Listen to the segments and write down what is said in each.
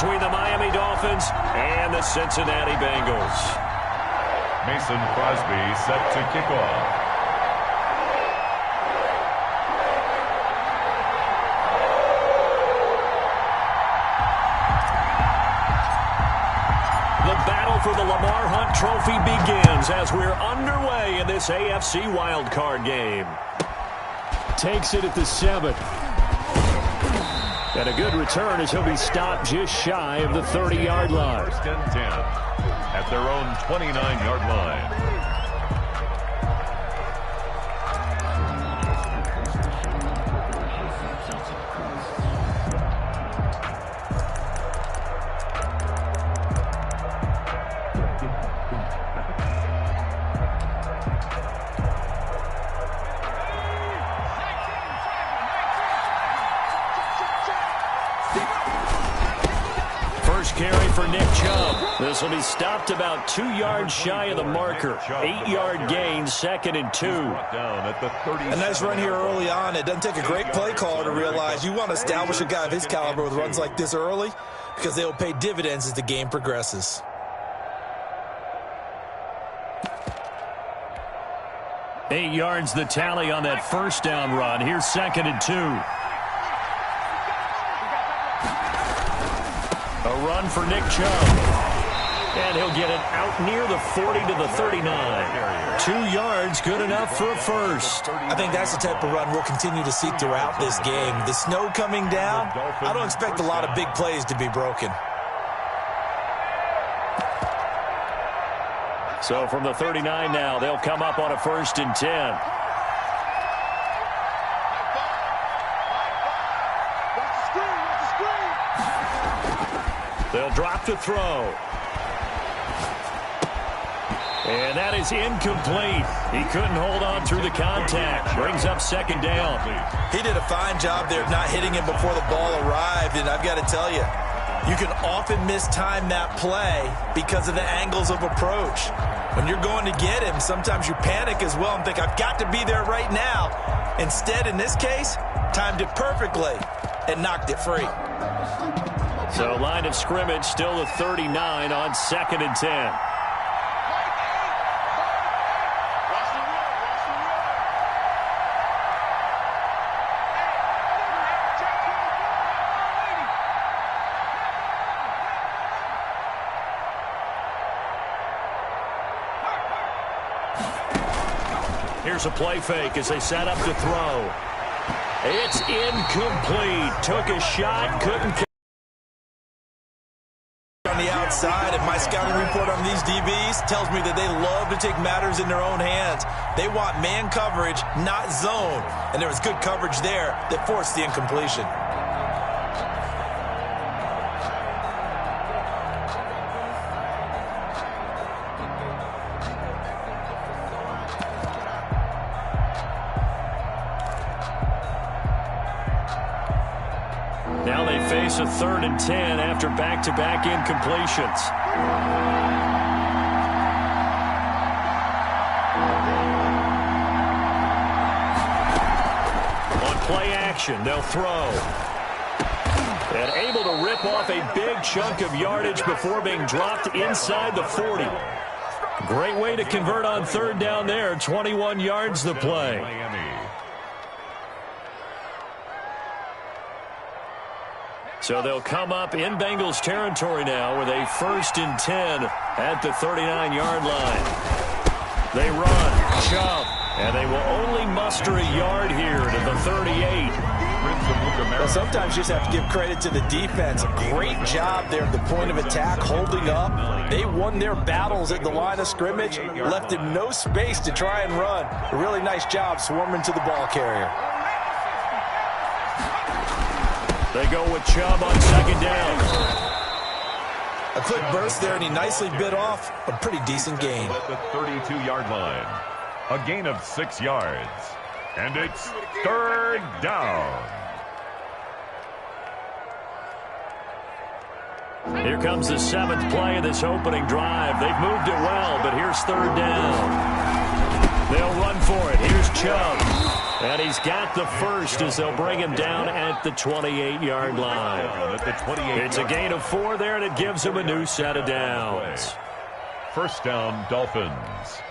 between the Miami Dolphins and the Cincinnati Bengals. Mason Crosby set to kick off. For the Lamar Hunt Trophy begins as we're underway in this AFC wildcard game. Takes it at the 7. And a good return as he'll be stopped just shy of the 30-yard line. First and 10 at their own 29-yard line. Carry for Nick Chubb. This will be stopped about 2 yards shy of the marker. 8-yard gain, 2nd and 2. A nice run here early on. It doesn't take a great play caller to realize you want to establish a guy of his caliber with runs like this early because they will pay dividends as the game progresses. Eight yards the tally on that first down run. Here's 2nd and 2. A run for Nick Chubb. And he'll get it out near the 40 to the 39. 2 yards, good enough for a first. I think that's the type of run we'll continue to see throughout this game. The snow coming down, I don't expect a lot of big plays to be broken. So from the 39 now, they'll come up on a 1st and 10. They'll drop to throw. And that is incomplete. He couldn't hold on through the contact. Brings up 2nd down. He did a fine job there of not hitting him before the ball arrived. And I've got to tell you, you can often mistime that play because of the angles of approach. When you're going to get him, sometimes you panic as well and think, I've got to be there right now. Instead, in this case, timed it perfectly and knocked it free. So line of scrimmage still the 39 on 2nd and 10. Here's a play fake as they set up to throw. It's incomplete. Took a shot, couldn't. On the outside, and my scouting report on these DBs tells me that they love to take matters in their own hands. They want man coverage, not zone. And there was good coverage there that forced the incompletion. Now they face a 3rd and 10 after back-to-back incompletions. On play action, they'll throw. And able to rip off a big chunk of yardage before being dropped inside the 40. Great way to convert on 3rd down there. 21 yards the play. So they'll come up in Bengals territory now with a 1st and 10 at the 39-yard line. They run, Chubb, and they will only muster a yard here to the 38. Well, sometimes you just have to give credit to the defense. Great job there at the point of attack, holding up. They won their battles at the line of scrimmage, left him no space to try and run. A really nice job swarming to the ball carrier. They go with Chubb on 2nd down. A quick burst there, and he nicely bit off a pretty decent gain. At the 32-yard line, a gain of 6 yards. And it's 3rd down. Here comes the 7th play of this opening drive. They've moved it well, but here's 3rd down. They'll run for it. Here's Chubb. And he's got the first as they'll bring him down at the 28-yard line. It's a gain of 4 there, and it gives him a new set of downs. First down, Dolphins.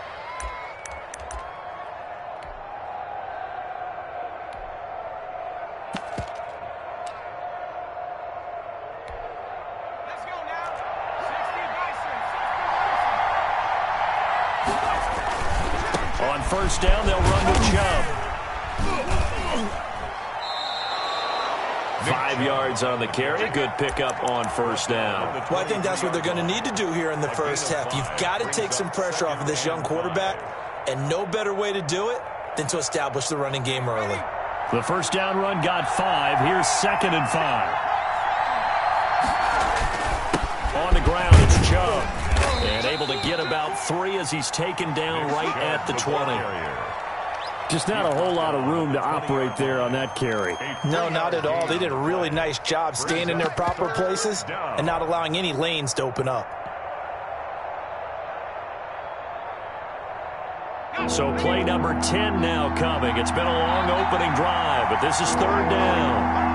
On first down, they'll run with Chubb. 5 yards on the carry. Good pickup on first down. Well, I think that's what they're going to need to do here in the first half. You've got to take some pressure off of this young quarterback, and no better way to do it than to establish the running game early. The first down run got 5. Here's 2nd and 5. On the ground, it's Chubb. And able to get about 3 as he's taken down right at the 20. Just not a whole lot of room to operate there on that carry. No, not at all. They did a really nice job staying in their proper places and not allowing any lanes to open up. So play number 10 now coming. It's been a long opening drive, but this is 3rd down.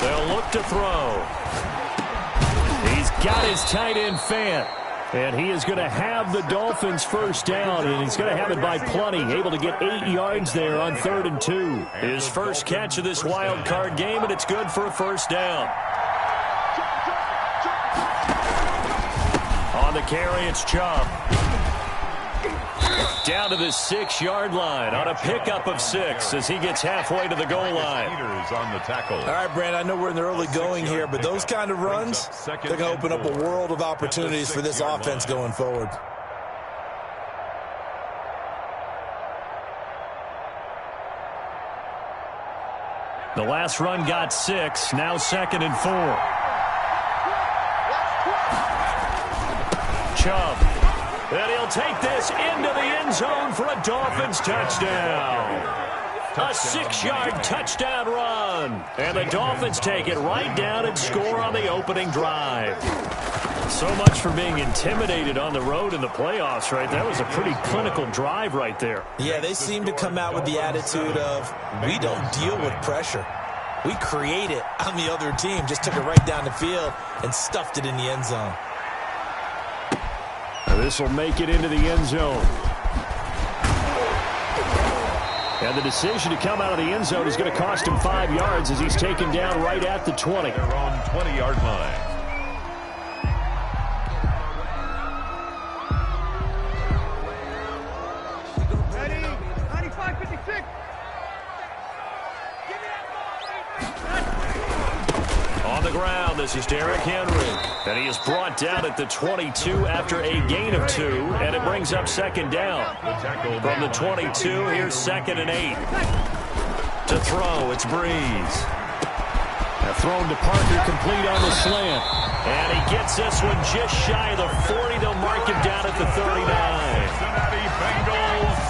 They'll look to throw. He's got his tight end Fant. And he is going to have the Dolphins first down, and he's going to have it by plenty. Able to get 8 yards there on 3rd and 2. His first catch of this wild card game, and it's good for a first down. On the carry, it's Chubb. Down to the 6-yard line on a pickup of 6 as he gets halfway to the goal line. On the tackle. All right, Brand, I know we're in the early going here, but those kind of runs, they're going to open up a world of opportunities for this offense going forward. The last run got 6, now 2nd and 4. Chubb. And he'll take this into the end zone for a Dolphins touchdown. A 6-yard touchdown run. And the Dolphins take it right down and score on the opening drive. So much for being intimidated on the road in the playoffs, right? That was a pretty clinical drive right there. Yeah, they seem to come out with the attitude of, we don't deal with pressure. We create it on the other team. Just took it right down the field and stuffed it in the end zone. This will make it into the end zone. And the decision to come out of the end zone is going to cost him 5 yards as he's taken down right at the 20. They're on 20-yard line. Ready? 95-56. On the ground, this is Derrick Henry. And he is brought down at the 22 after a gain of 2. And it brings up 2nd down. From the 22, here's 2nd and 8. To throw, it's Breeze. Thrown to Parker, complete on the slant. And he gets this one just shy of the 40. They'll mark him down at the 39. Cincinnati Bengals.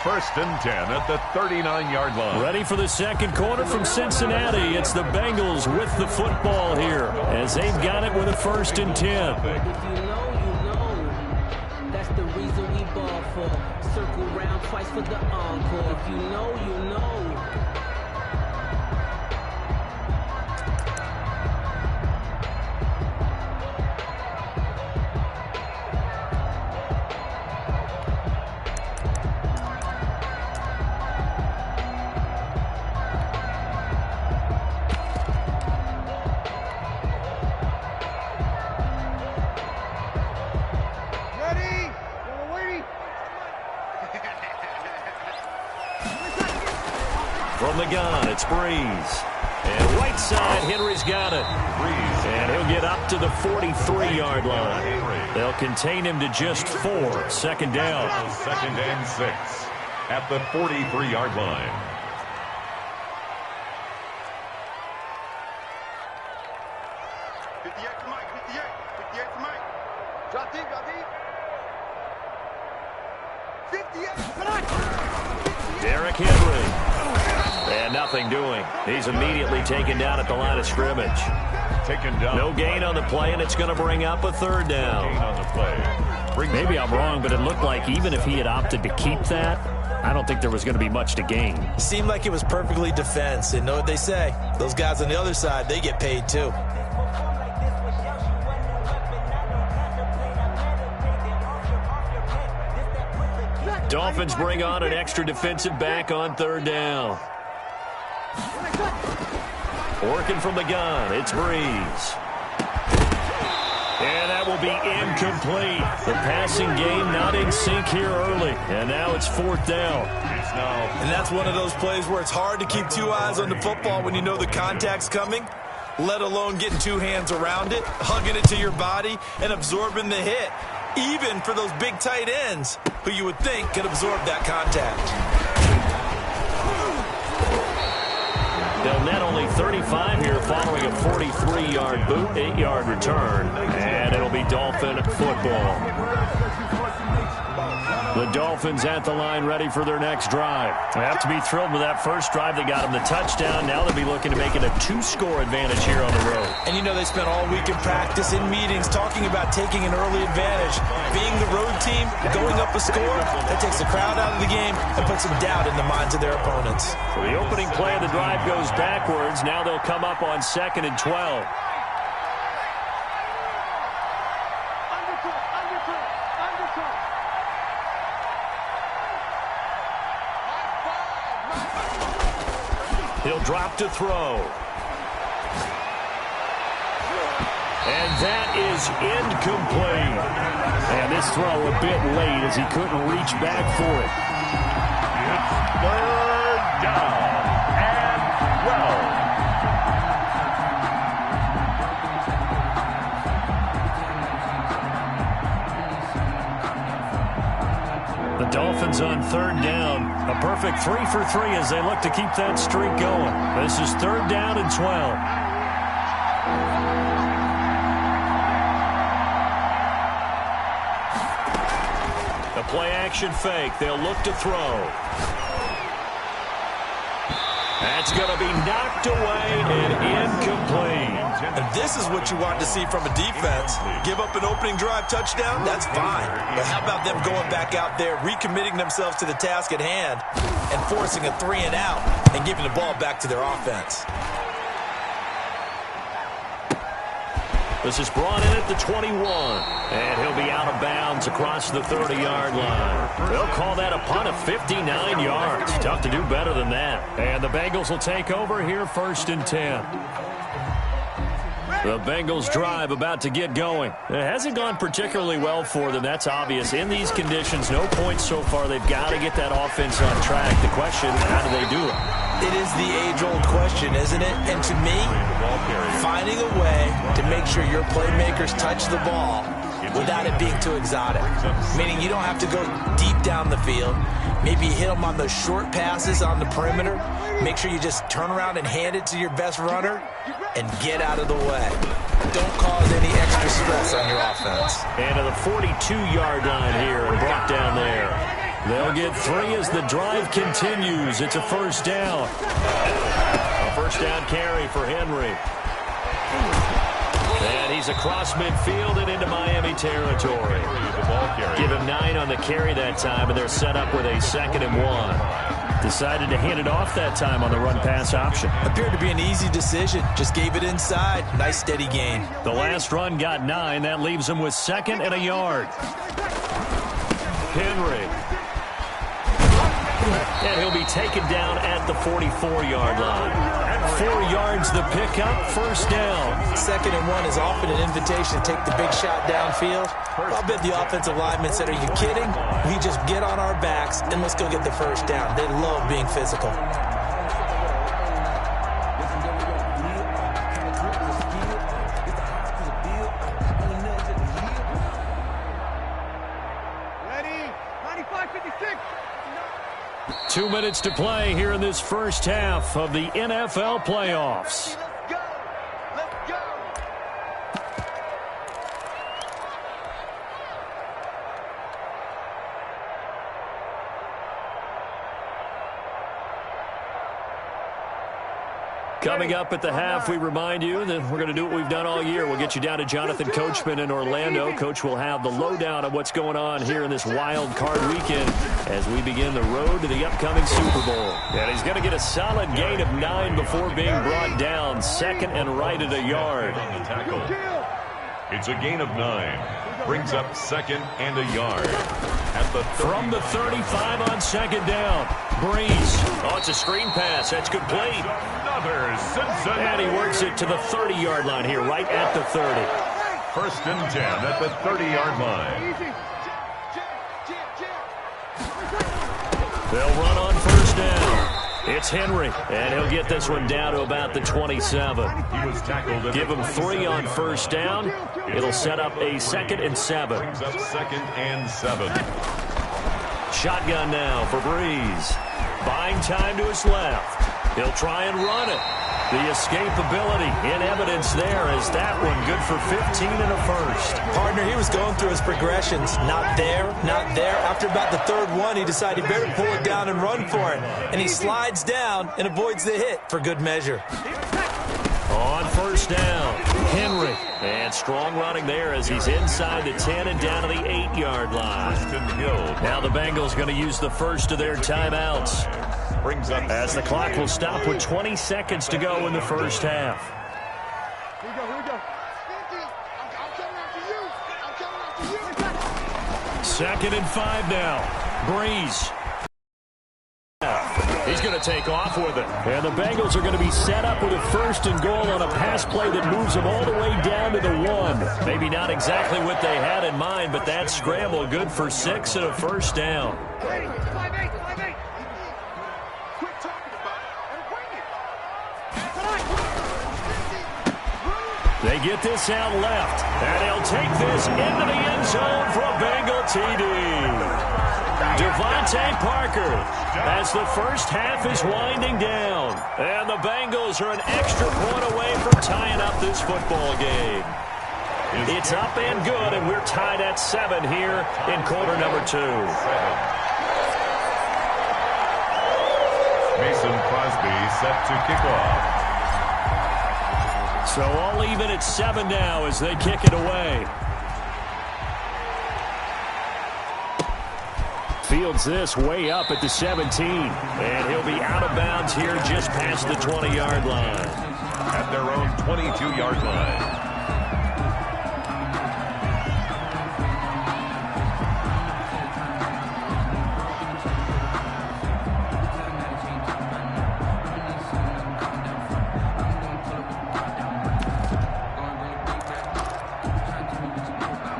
1st and 10 at the 39-yard line. Ready for the second quarter from Cincinnati. It's the Bengals with the football here as they've got it with a 1st and 10. If you know, you know. That's the reason we ball for. Circle round twice for the encore. If you know, you know. From the gun, it's Breeze. And right side, Henry's got it. And he'll get up to the 43-yard line. They'll contain him to just 4. 2nd down. 2nd and 6 at the 43-yard line. Derrick Henry. And nothing doing. He's immediately taken down at the line of scrimmage. Taken down. No gain on the play, and it's going to bring up a third down. Gain on the play. Maybe I'm wrong, but it looked like even if he had opted to keep that, I don't think there was going to be much to gain. It seemed like it was perfectly defense. And know what they say? Those guys on the other side, they get paid too. Dolphins bring on an extra defensive back on third down. Working from the gun, it's Breeze. And that will be incomplete. The passing game not in sync here early. And now it's fourth down. And that's one of those plays where it's hard to keep two eyes on the football when you know the contact's coming, let alone getting two hands around it, hugging it to your body, and absorbing the hit. Even for those big tight ends who you would think could absorb that contact. They'll net only 35 here following a 43-yard boot, 8-yard return, and it'll be Dolphin football. The Dolphins at the line ready for their next drive. They have to be thrilled with that first drive. They got them the touchdown. Now they'll be looking to make it a 2-score advantage here on the road. And you know they spent all week in practice, in meetings, talking about taking an early advantage. Being the road team, going up a score, that takes the crowd out of the game and puts some doubt in the minds of their opponents. So the opening play of the drive goes backwards. Now they'll come up on 2nd and 12. He'll drop to throw. And that is incomplete. And this throw a bit late as he couldn't reach back for it. It's third down and 12. The Dolphins on third down. A perfect 3 for 3 as they look to keep that streak going. This is third down and 12. The play action fake. They'll look to throw. That's going to be knocked away and incomplete. And this is what you want to see from a defense. Give up an opening drive touchdown, that's fine. But how about them going back out there, recommitting themselves to the task at hand, and forcing a 3-and-out and giving the ball back to their offense. This is brought in at the 21. And he'll be out of bounds across the 30-yard line. They'll call that a punt of 59 yards. Tough to do better than that. And the Bengals will take over here 1st and 10. The Bengals drive about to get going. It hasn't gone particularly well for them. That's obvious. In these conditions, no points so far. They've got to get that offense on track. The question, how do they do it? It is the age-old question, isn't it? And to me, finding a way to make sure your playmakers touch the ball without it being too exotic. Meaning you don't have to go deep down the field. Maybe hit them on those short passes on the perimeter. Make sure you just turn around and hand it to your best runner and get out of the way. Don't cause any extra stress on your offense. And to the 42-yard line here and brought down there. They'll get 3 as the drive continues. It's a first down. A first down carry for Henry. And he's across midfield and into Miami territory. Give him 9 on the carry that time, and they're set up with a 2nd and 1. Decided to hand it off that time on the run-pass option. Appeared to be an easy decision. Just gave it inside. Nice steady gain. The last run got 9. That leaves him with 2nd and a yard. Henry. And he'll be taken down at the 44-yard line. 4 yards the pickup, first down. 2nd and 1 is often an invitation to take the big shot downfield. I'll bet the offensive lineman said, are you kidding? We just get on our backs and let's go get the first down. They love being physical. Ready? 95-56. 2 minutes to play here in this first half of the NFL playoffs. Let's go. Let's go. Coming up at the half, we remind you that we're going to do what we've done all year. We'll get you down to Jonathan Coachman in Orlando. Coach will have the lowdown of what's going on here in this wild card weekend as we begin the road to the upcoming Super Bowl. And he's going to get a solid gain of 9 before being brought down, second and right at a yard. On the tackle. It's a gain of 9. Brings up second and a yard. At the from the 35 on second down. Breeze. Oh, it's a screen pass. That's complete. Another Cincinnati. And he works it to the 30-yard line here, right at the 30. First and 10 at the 30-yard line. They'll run on first down. It's Henry, and he'll get this one down to about the 27. He was tackled. Give him 3 on first down. It'll set up a 2nd and 7. Brings up 2nd and 7. Shotgun now for Breeze. Buying time to his left. He'll try and run it. The escapability in evidence there as that one good for 15 and a first. Partner, he was going through his progressions. Not there, not there. After about the third one, he decided he better pull it down and run for it. And he slides down and avoids the hit for good measure. On first down, Henry. And strong running there as he's inside the 10 and down to the 8-yard line. Now the Bengals going to use the first of their timeouts. Brings up as the clock will stop with 20 seconds to go in the first half. Here we go. I'm coming after you. 2nd and 5 now. Breeze. He's going to take off with it. And the Bengals are going to be set up with a 1st and goal on a pass play that moves them all the way down to the 1. Maybe not exactly what they had in mind, but that scramble good for 6 and a first down. 5-8. They get this out left, and they'll take this into the end zone for a Bengal TD. Devontae Parker as the first half is winding down. And the Bengals are an extra point away from tying up this football game. It's up and good, and we're tied at 7 here in quarter number 2. Mason Crosby set to kick off. So all even at 7 now as they kick it away. Fields this way up at the 17. And he'll be out of bounds here just past the 20-yard line. At their own 22-yard line.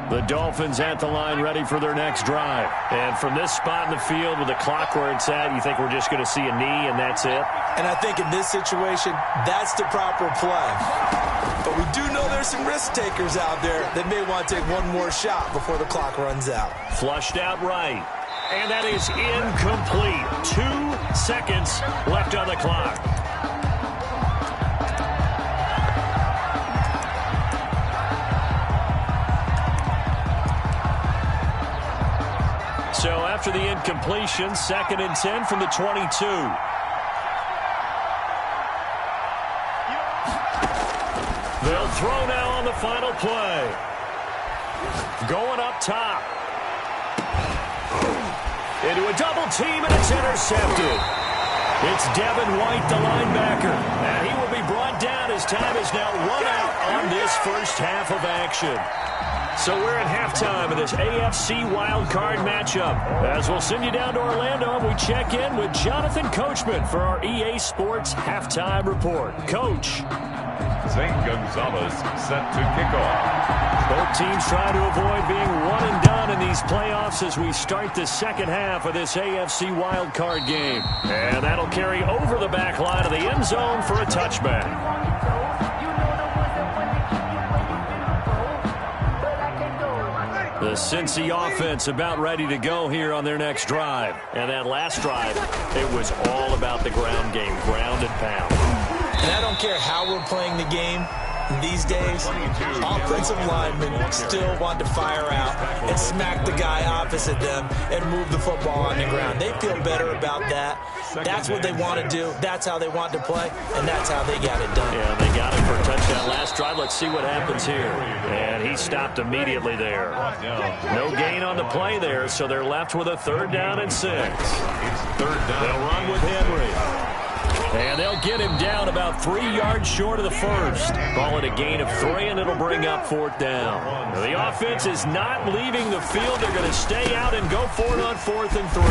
The Dolphins at the line ready for their next drive. And from this spot in the field with the clock where it's at, you think we're just going to see a knee and that's it? And I think in this situation, that's the proper play. But we do know there's some risk takers out there that may want to take one more shot before the clock runs out. Flushed out right. And that is incomplete. 2 seconds left on the clock. So after the incompletion, 2nd and 10 from the 22. They'll throw now on the final play. Going up top. Into a double team, and it's intercepted. It's Devin White, the linebacker. And he will be brought down as time is now run out on this first half of action. So we're at halftime of this AFC wildcard matchup. As we'll send you down to Orlando, and we check in with Jonathan Coachman for our EA Sports Halftime Report. Coach. St. Gonzalez set to kick off. Both teams trying to avoid being one and done in these playoffs as we start the second half of this AFC wildcard game. And that'll carry over the back line of the end zone for a touchback. The Cincy offense about ready to go here on their next drive. And that last drive, it was all about the ground game, ground and pound. And I don't care how we're playing the game, These days, offensive linemen still want to fire out and smack the guy opposite them and move the football on the ground. They feel better about that. That's what they want to do. That's how they want to play, and that's how they got it done. Yeah, they got it for a touchdown last drive. Let's see what happens here. And he stopped immediately there. No gain on the play there, so they're left with a 3rd down and 6. They'll run with Henry. And they'll get him down about 3 yards short of the first. Call it a gain of 3, and it'll bring up 4th down. The offense is not leaving the field. They're going to stay out and go for it on 4th and 3.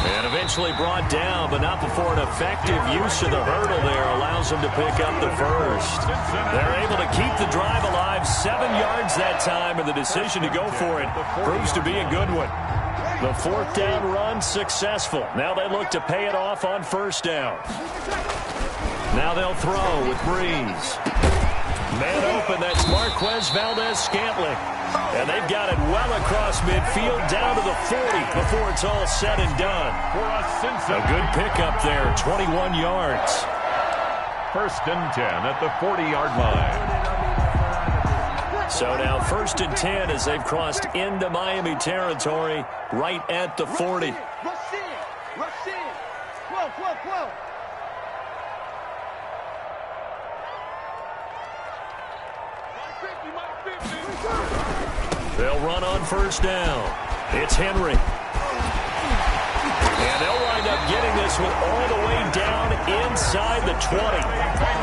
And eventually brought down, but not before an effective use of the hurdle there allows them to pick up the first. They're able to keep the drive alive, 7 yards that time, and the decision to go for it proves to be a good one. The 4th down run successful. Now they look to pay it off on 1st down. Now they'll throw with Breeze. Man open, that's Marquez Valdez-Scantling. And they've got it well across midfield down to the 40 before it's all said and done. A good pickup there, 21 yards. 1st and 10 at the 40-yard line. So now 1st and 10 as they've crossed into Miami territory right at the 40. Rush in. Rush in. 12, 12, 12. They'll run on 1st down. It's Henry. And they'll wind up getting this one all the way down inside the 20.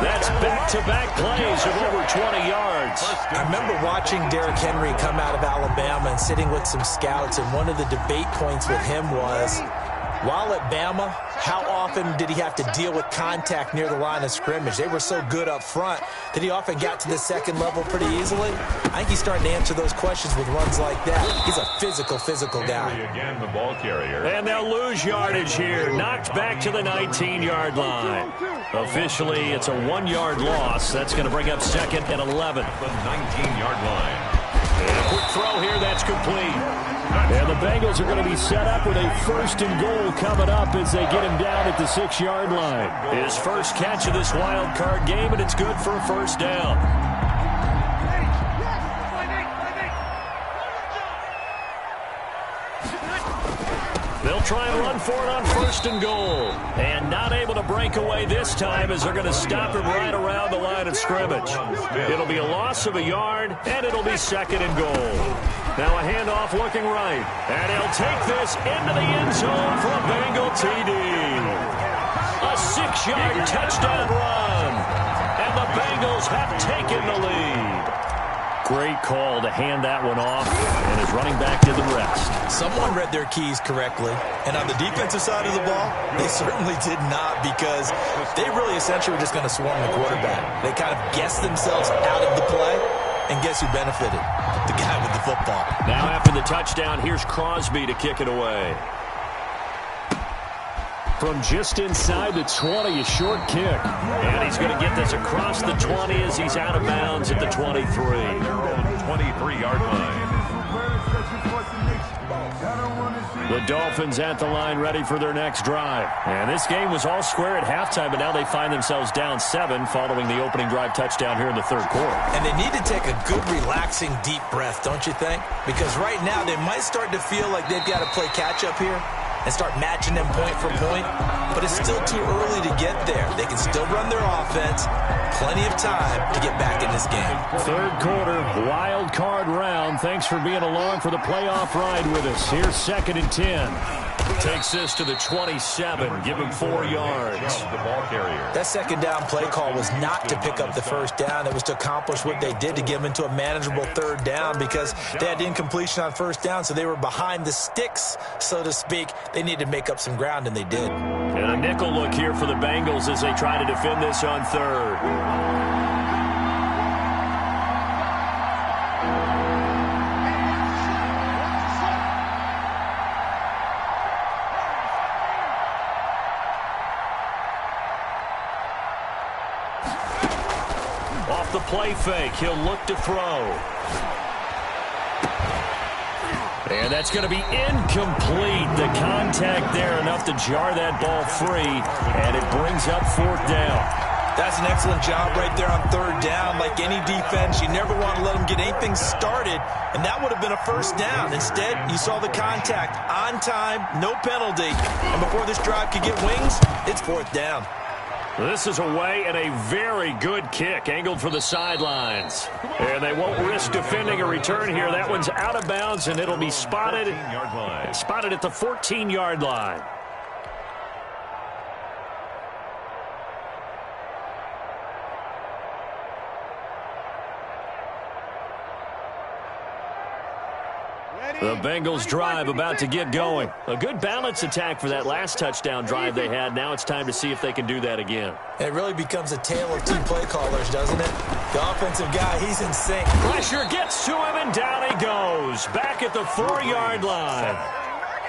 That's back-to-back plays of over 20 yards. I remember watching Derrick Henry come out of Alabama and sitting with some scouts, and one of the debate points with him was, while at Bama, how often did he have to deal with contact near the line of scrimmage? They were so good up front that he often got to the 2nd level pretty easily. I think he's starting to answer those questions with runs like that. He's a physical guy. Again, the ball carrier. And they'll lose yardage here. Knocked back to the 19-yard line. Officially, it's a 1-yard loss. That's going to bring up 2nd and 11. The 19-yard line. And a quick throw here, that's complete. And the Bengals are going to be set up with a 1st and goal coming up as they get him down at the 6-yard line. His first catch of this wild card game, and it's good for a 1st down. They'll try and run for it on 1st and goal. And not able to break away this time as they're going to stop him right around the line of scrimmage. It'll be a loss of a yard, and it'll be 2nd and goal. Now a handoff looking right. And he'll take this into the end zone for a Bengal TD. A 6-yard touchdown run. And the Bengals have taken the lead. Great call to hand that one off, and his running back did the rest. Someone read their keys correctly, and on the defensive side of the ball, they certainly did not, because they really essentially were just going to swarm the quarterback. They kind of guessed themselves out of the play, and guess who benefited? The guy with the football. Now after the touchdown, here's Crosby to kick it away. From just inside the 20, a short kick. And he's going to get this across the 20 as he's out of bounds at the 23. 23-yard line. The Dolphins at the line ready for their next drive. And this game was all square at halftime, but now they find themselves down 7 following the opening drive touchdown here in the 3rd quarter. And they need to take a good, relaxing, deep breath, don't you think? Because right now they might start to feel like they've got to play catch-up here and start matching them point for point, but it's still too early to get there. They can still run their offense. Plenty of time to get back in this game. 3rd quarter, wild card round. Thanks for being along for the playoff ride with us. Here's 2nd and 10. Takes this to the 27. Give him 4 yards. The ball carrier. That 2nd down play call was not to pick up the 1st down. It was to accomplish what they did, to get them into a manageable 3rd down, because they had incompletion on 1st down, so they were behind the sticks, so to speak. They needed to make up some ground, and they did. And a nickel look here for the Bengals as they try to defend this on 3rd. Off the play fake, he'll look to throw. And that's going to be incomplete. The contact there enough to jar that ball free, and it brings up 4th down. That's an excellent job right there on third down. Like any defense, you never want to let them get anything started, and that would have been a first down. Instead, you saw the contact on time, no penalty, and before this drive could get wings, it's fourth down. This is away and a very good kick angled for the sidelines. And they won't risk defending a return here. That one's out of bounds, and it'll be spotted at the 14-yard line. The Bengals drive about to get going. A good balance attack for that last touchdown drive they had. Now it's time to see if they can do that again. It really becomes a tale of two play callers, doesn't it? The offensive guy, he's in sync. Pressure gets to him, and down he goes. Back at the 4-yard line.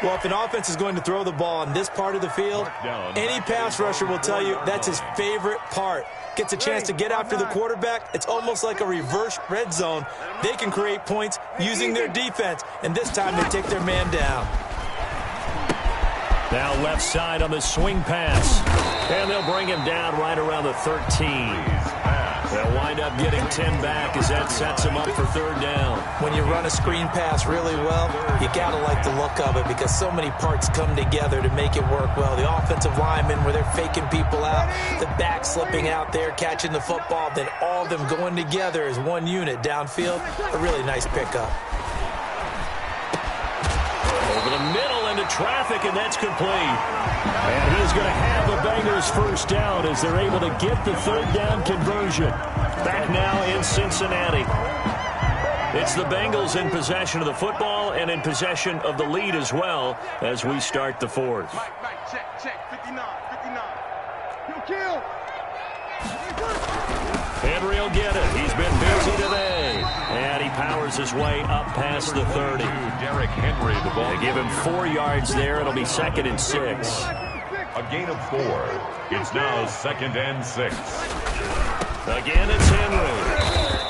Well, if an offense is going to throw the ball in this part of the field, any pass rusher will tell you that's his favorite part. Gets a chance to get after the quarterback. It's almost like a reverse red zone. They can create points using their defense, and this time they take their man down. Now left side on the swing pass, and they'll bring him down right around the 13. They'll wind up getting 10 back as that sets him up for third down. When you run a screen pass really well, you got to like the look of it because so many parts come together to make it work well. The offensive linemen where they're faking people out, the back slipping out there, catching the football, then all of them going together as one unit downfield. A really nice pickup. Over the middle into traffic, and that's complete. And he's going to have the Bengals first down as they're able to get the third down conversion. Back now in Cincinnati. It's the Bengals in possession of the football and in possession of the lead as well as we start the fourth. Check, 59. Kill. Henry will get it. He's been busy today. And he powers his way up past the 30. Derrick Henry, the ball. They give him 4 yards there. It'll be 2nd and 6. A gain of 4. It's now 2nd and 6. Again, it's Henry.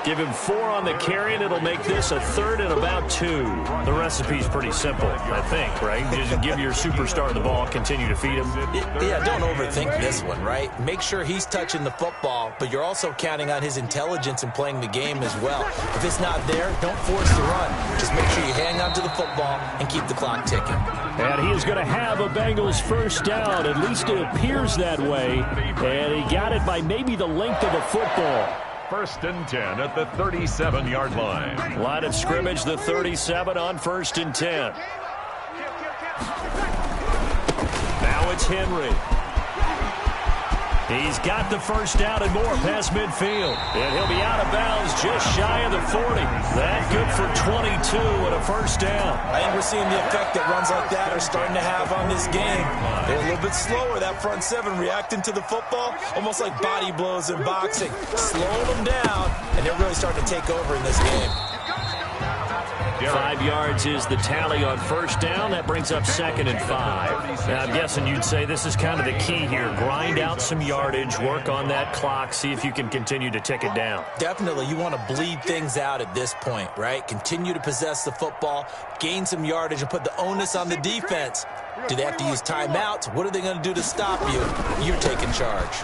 Give him 4 on the carry, and it'll make this a 3rd and about 2. The recipe's pretty simple, I think, right? You just give your superstar the ball, continue to feed him. Yeah, don't overthink this one, right? Make sure he's touching the football, but you're also counting on his intelligence in playing the game as well. If it's not there, don't force the run. Just make sure you hang on to the football and keep the clock ticking. And he is going to have a Bengals first down. At least it appears that way. And he got it by maybe the length of a football. 1st and 10 at the 37-yard line. Line of scrimmage, the 37 on 1st and 10. Now it's Henry. He's got the first down and more past midfield. And he'll be out of bounds just shy of the 40. That good for 22 and a first down. I think we're seeing the effect that runs like that are starting to have on this game. They're a little bit slower, that front 7, reacting to the football, almost like body blows in boxing. Slowing them down, and they're really starting to take over in this game. 5 yards is the tally on first down. That brings up 2nd and 5. Now, I'm guessing you'd say this is kind of the key here. Grind out some yardage, work on that clock, see if you can continue to tick it down. Definitely. You want to bleed things out at this point, right? Continue to possess the football, gain some yardage, and put the onus on the defense. Do they have to use timeouts? What are they going to do to stop you? You're taking charge.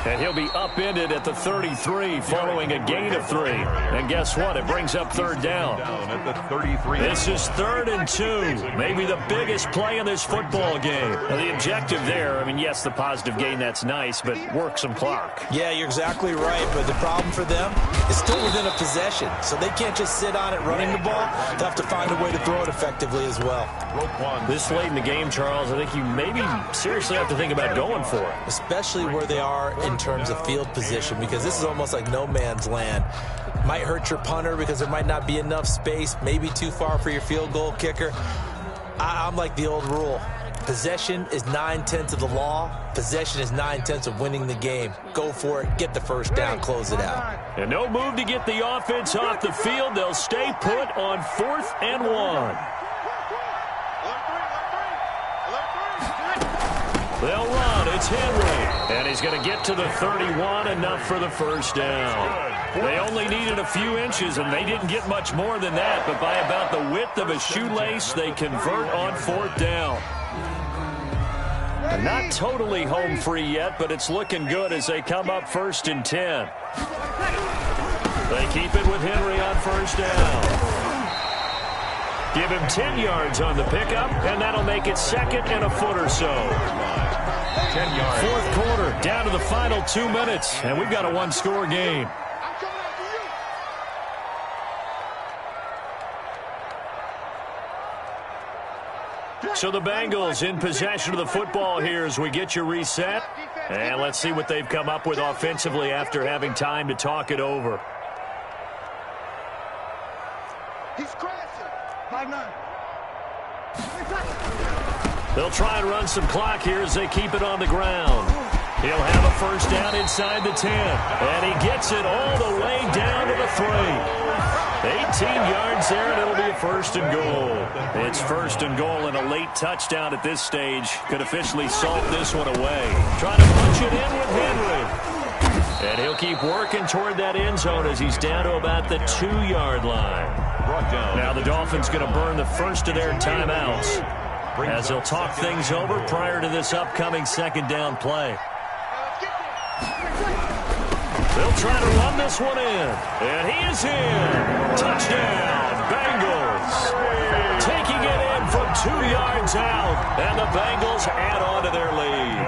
And he'll be upended at the 33 following a gain of 3. And guess what? It brings up third down. At the 33. This is 3rd and 2. Maybe the biggest play in this football game. Now, the objective there, I mean, yes, the positive gain, that's nice, but work some clock. Yeah, you're exactly right. But the problem for them is still within a possession. So they can't just sit on it running the ball. They'll have to find a way to throw it effectively as well. This late in the game, Charles, I think you maybe seriously have to think about going for it. Especially where they are in terms of field position, because this is almost like no man's land. Might hurt your punter because there might not be enough space, maybe too far for your field goal kicker. I'm like the old rule. Possession is 9/10 of the law. Possession is 9/10 of winning the game. Go for it, get the first down, close it out. And no move to get the offense off the field. They'll stay put on 4th and 1. They'll run. It's Henry. And he's going to get to the 31, enough for the first down. They only needed a few inches, and they didn't get much more than that. But by about the width of a shoelace, they convert on 4th down. Not totally home free yet, but it's looking good as they come up 1st and 10. They keep it with Henry on 1st down. Give him 10 yards on the pickup, and that'll make it 2nd and a foot or so. 10 yards. 4th quarter, down to the final 2 minutes, and we've got a one-score game. So the Bengals in possession of the football here as we get you reset. And let's see what they've come up with offensively after having time to talk it over. He's crashing. 5-9. They'll try and run some clock here as they keep it on the ground. He'll have a 1st down inside the 10. And he gets it all the way down to the 3. 18 yards there, and it'll be a 1st and goal. It's 1st and goal and a late touchdown at this stage. Could officially salt this one away. Trying to punch it in with Henry. And he'll keep working toward that end zone as he's down to about the 2-yard line. Now the Dolphins going to burn the first of their timeouts as they'll talk things over prior to this upcoming 2nd down play. They'll try to run this one in. And he is in. Touchdown, Bengals. Taking it in from 2 yards out. And the Bengals add on to their lead.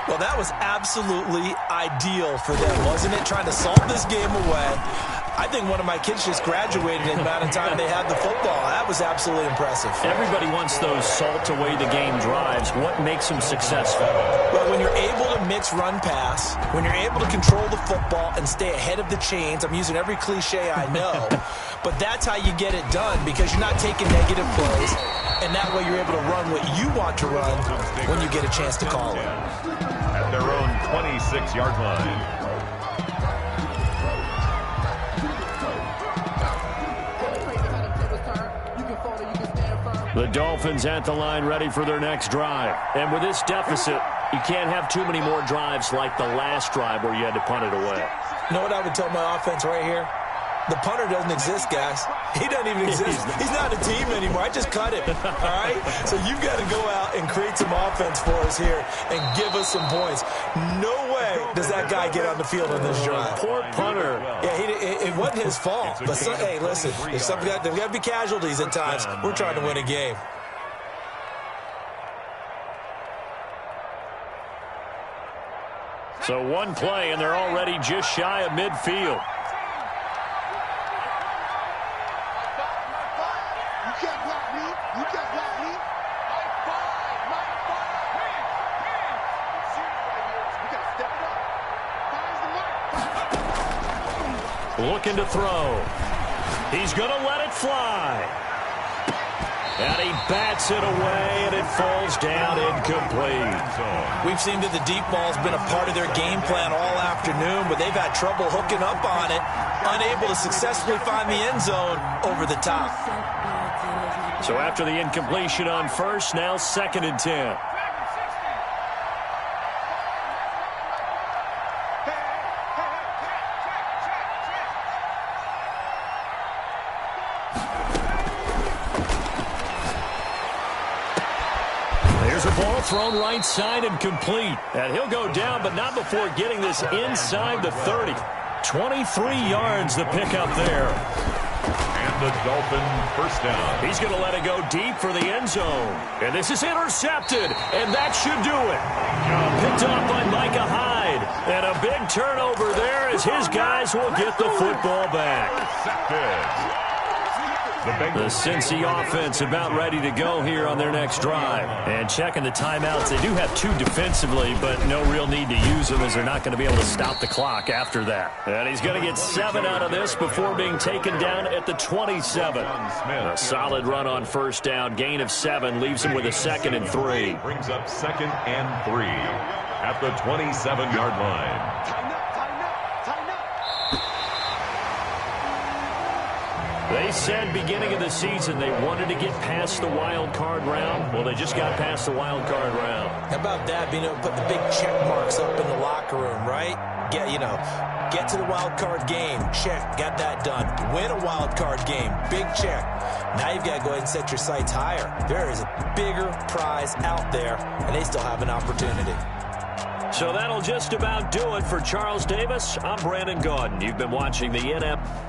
Well, that was absolutely ideal for them, wasn't it? Trying to salt this game away. I think one of my kids just graduated in the amount of time they had the football. That was absolutely impressive. Everybody wants those salt-away-the-game drives. What makes them successful? Well, when you're able to mix run-pass, when you're able to control the football and stay ahead of the chains, I'm using every cliche I know, but that's how you get it done because you're not taking negative plays, and that way you're able to run what you want to run when you get a chance to call it. At their own 26-yard line. The Dolphins at the line ready for their next drive. And with this deficit, you can't have too many more drives like the last drive where you had to punt it away. You know what I would tell my offense right here? The punter doesn't exist, guys. He doesn't even exist. He's not a team anymore. I just cut him, all right? So you've got to go out and create some offense for us here and give us some points. No way does that guy get on the field on this drive. Poor punter. Yeah, it wasn't his fault. But, hey, listen, there's got to be casualties at times. We're trying to win a game. So one play, and they're already just shy of midfield. Looking to throw. He's going to let it fly. And he bats it away, and it falls down incomplete. We've seen that the deep ball's been a part of their game plan all afternoon, but they've had trouble hooking up on it, unable to successfully find the end zone over the top. So after the incompletion on 1st, now 2nd and 10. Thrown right side and complete. And he'll go down, but not before getting this inside the 30. 23 yards the pickup there. And the Dolphin 1st down. He's going to let it go deep for the end zone. And this is intercepted, and that should do it. Picked up by Micah Hyde. And a big turnover there as his guys will get the football back. Intercepted. The Cincy offense about ready to go here on their next drive. And checking the timeouts, they do have 2 defensively, but no real need to use them as they're not going to be able to stop the clock after that. And he's going to get 7 out of this before being taken down at the 27. A solid run on 1st down, gain of 7, leaves him with a 2nd and 3. Brings up 2nd and 3 at the 27-yard line. They said beginning of the season they wanted to get past the wild card round. Well, they just got past the wild card round. How about that, being able to put the big check marks up in the locker room, right? Get to the wild card game. Check. Got that done. Win a wild card game. Big check. Now you've got to go ahead and set your sights higher. There is a bigger prize out there, and they still have an opportunity. So that'll just about do it for Charles Davis. I'm Brandon Gaudin. You've been watching the NFL.